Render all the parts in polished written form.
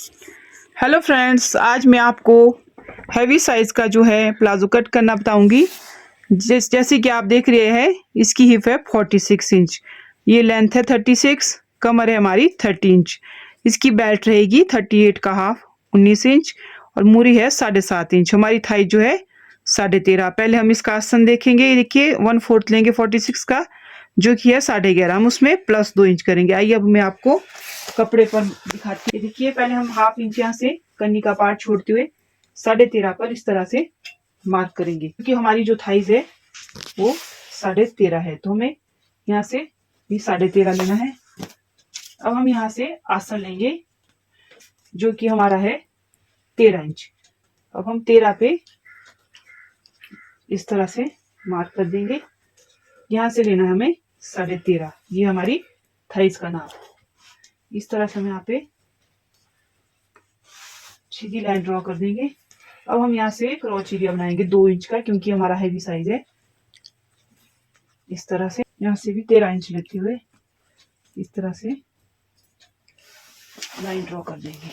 Hello friends, आज मैं आपको हैवी साइज़ का जो है प्लाज़ो कट करना बताऊंगी। जैसे कि आप देख रहे हैं, इसकी हिप है 46 इंच, ये लेंथ है 36, कमर है हमारी 30 इंच। इसकी बेल्ट रहेगी 38 का हाफ 19 इंच और मूरी है 7.5 इंच। हमारी थाई जो है 13.5। पहले हम इसका आसन देखेंगे। ये देखिए 1/4 लेंगे 46 का, जो कि है 11.5। हम उसमें प्लस 2 इंच करेंगे। आइए अब मैं आपको कपड़े पर दिखाती है। देखिए पहले हम हाफ इंच यहाँ से कन्नी का पार्ट छोड़ते हुए 13.5 पर इस तरह से मार्क करेंगे, क्योंकि हमारी जो थाइज है वो 13.5 है, तो हमें यहाँ से भी 13.5 लेना है। अब हम यहाँ से आसन लेंगे जो कि हमारा है 13 इंच। अब हम 13 पे इस तरह से मार्क कर देंगे। यहाँ से लेना है हमें 13.5, ये हमारी थाइज का नाप। इस तरह से हम यहाँ पे सीधी लाइन ड्रॉ कर देंगे। अब हम यहाँ से क्रॉच एरिया बनाएंगे 2 इंच का, क्योंकि हमारा हैवी साइज है। इस तरह से यहाँ से भी 13 इंच लेते हुए इस तरह से लाइन ड्रॉ कर देंगे।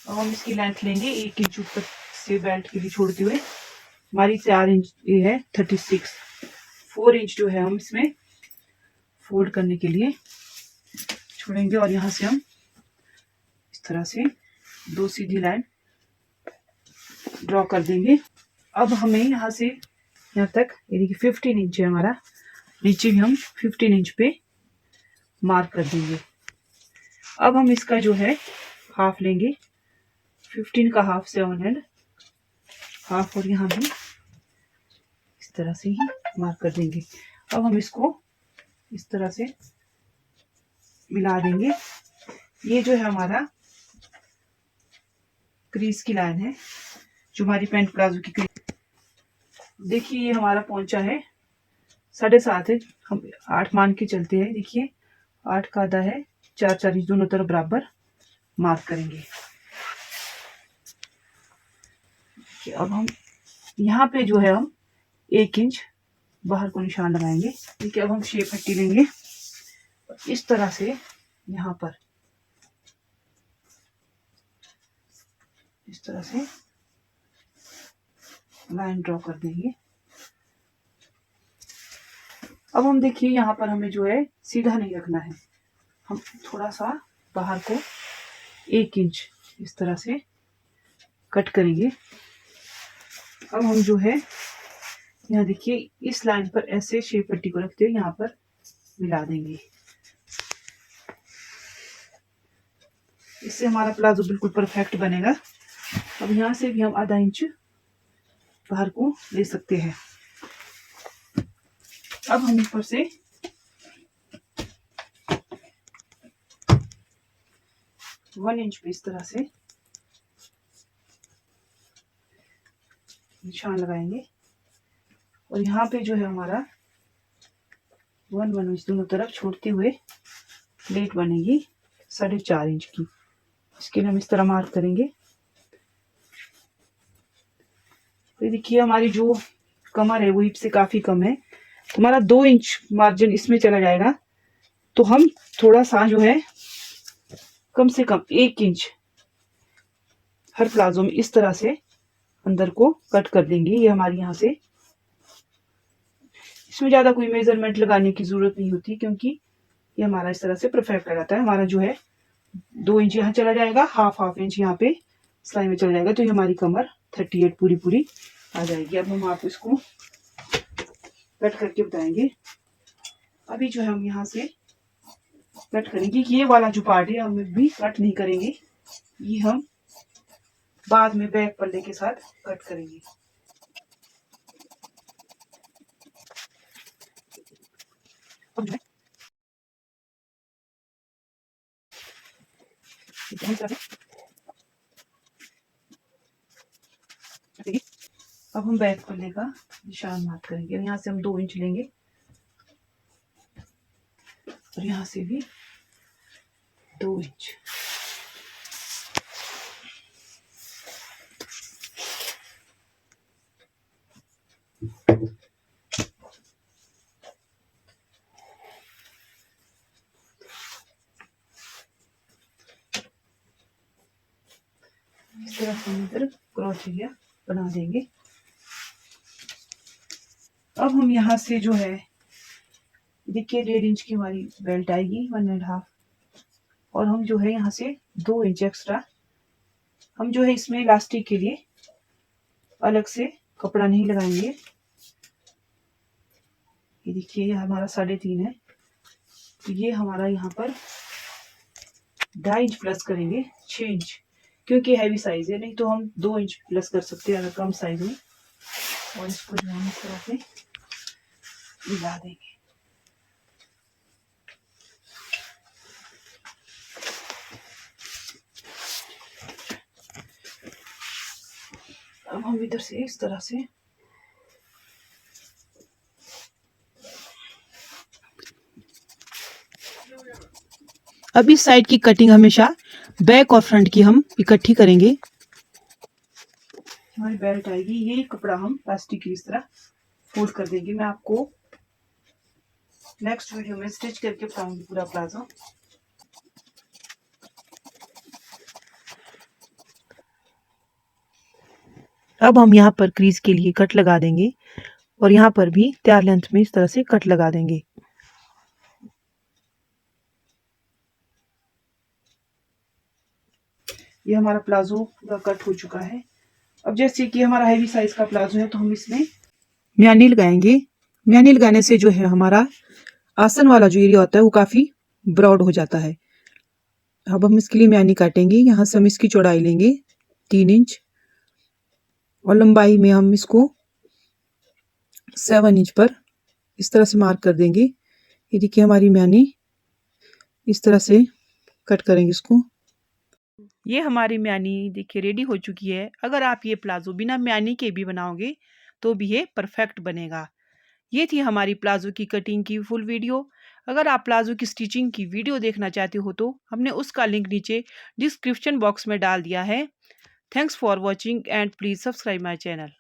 अब हम इसकी लेंथ लेंगे 1 इंच ऊपर से बेल्ट के लिए छोड़ते हुए। हमारी 4 इंच ये है 36, 4 इंच जो है हम इसमें फोल्ड करने के लिए छोड़ेंगे और यहाँ से हम इस तरह से 2 सीधी लाइन ड्रॉ कर देंगे। अब हमें यहाँ से यहाँ तक, ये देखिए 15 इंच है हमारा, नीचे भी हम 15 इंच पे मार्क कर देंगे। अब हम इसका जो है हाफ लेंगे, 15 का हाफ 7 एंड हाफ, और यहाँ भी इस तरह से ही मार्क कर देंगे। अब हम इसको इस तरह से मिला देंगे। ये जो है हमारा क्रीज की लाइन है, जो हमारी पैंट प्लाजो की क्रीज। देखिए ये हमारा पोंचा है 7.5 है, हम 8 मान के चलते हैं। देखिए 8 का आधा है, 4 इंच दोनों तरफ बराबर मार्क करेंगे। अब हम यहाँ पे जो है हम 1 इंच बाहर को निशान लगाएंगे। ठीक है, अब हम शेप पट्टी लेंगे इस तरह से, यहाँ पर इस तरह से लाइन ड्रॉ कर देंगे। अब हम देखिए यहाँ पर हमें जो है सीधा नहीं रखना है, हम थोड़ा सा बाहर को 1 इंच इस तरह से कट करेंगे। अब हम जो है यहाँ देखिए इस लाइन पर ऐसे शेप पट्टी को रखते हुए यहाँ पर मिला देंगे। इससे हमारा प्लाजो बिल्कुल परफेक्ट बनेगा। अब यहाँ से भी हम आधा इंच बाहर को ले सकते हैं। अब हम ऊपर से वन इंच पे इस तरह से निशान लगाएंगे और यहाँ पे जो है हमारा 1 इंच दोनों तरफ छोड़ते हुए प्लेट बनेगी 4.5 इंच की। इसके लिए हम इस तरह मार्क करेंगे। तो देखिए हमारी जो कमर है वो हिप से काफी कम है, तो हमारा 2 इंच मार्जिन इसमें चला जाएगा। तो हम थोड़ा सा जो है कम से कम 1 इंच हर प्लाजो में इस तरह से अंदर को कट कर देंगे। ये हमारी यहाँ से, इसमें ज्यादा कोई मेजरमेंट लगाने की जरूरत नहीं होती, क्योंकि ये हमारा इस तरह से परफेक्ट आ जाता है। हमारा जो है 2 इंच यहाँ चला जाएगा, हाफ इंच यहाँ पे सिलाई में चला जाएगा, तो ये हमारी कमर 38 पूरी पूरी आ जाएगी। अब हम आपको इसको कट करके बताएंगे। अभी जो है हम यहाँ से कट करेंगे, ये वाला जो पार्ट है हम भी कट नहीं करेंगे, ये हम बाद में बैक पल्ले के साथ कट करेंगे। अब हम बैक पल्ले का निशान मार्क करेंगे। यहाँ से हम 2 इंच लेंगे और यहाँ से भी 2 इंच। इस तरह हम इधर क्रॉच एरिया बना देंगे। अब हम यहाँ से जो है देखिए 1.5 इंच की हमारी बेल्ट आएगी, 1.5, और हम जो है यहाँ से 2 इंच एक्स्ट्रा हम जो है इसमें इलास्टिक के लिए अलग से कपड़ा नहीं लगाएंगे। ये देखिए ये हमारा 3.5 है, तो ये हमारा यहाँ पर 2.5 इंच प्लस करेंगे, 6 इंच, क्योंकि हैवी साइज है, नहीं तो हम 2 इंच प्लस कर सकते हैं अगर कम साइज में। और इसको जो हम इस तरह से मिला देंगे। अब हम इधर से इस तरह से अब इस साइड की कटिंग हमेशा बैक और फ्रंट की हम इकट्ठी करेंगे। हमारी बेल्ट आएगी, ये कपड़ा हम प्लास्टिक की इस तरह फोल्ड कर देंगे। मैं आपको नेक्स्ट वीडियो में स्टिच करके बताऊंगी पूरा प्लाजो। अब हम यहाँ पर क्रीज के लिए कट लगा देंगे और यहाँ पर भी तैयार लेंथ में इस तरह से कट लगा देंगे। ये हमारा प्लाजो पूरा कट हो चुका है। अब जैसे कि हमारा हैवी साइज का प्लाजो है तो हम इसमें म्यानी लगाएंगे। म्यानी लगाने से जो है हमारा आसन वाला जो एरिया होता है वो काफी ब्रॉड हो जाता है। अब हम इसके लिए म्यानी काटेंगे। यहाँ से हम इसकी चौड़ाई लेंगे 3 इंच और लंबाई में हम इसको 7 इंच पर इस तरह से मार्क कर देंगे। ये देखिए हमारी म्यानी इस तरह से कट करेंगे इसको। ये हमारी म्यानी देखिए रेडी हो चुकी है। अगर आप ये प्लाजो बिना म्यानी के भी बनाओगे तो भी ये परफेक्ट बनेगा। ये थी हमारी प्लाजो की कटिंग की फुल वीडियो। अगर आप प्लाजो की स्टिचिंग की वीडियो देखना चाहते हो तो हमने उसका लिंक नीचे डिस्क्रिप्शन बॉक्स में डाल दिया है। Thanks for watching and please subscribe my channel.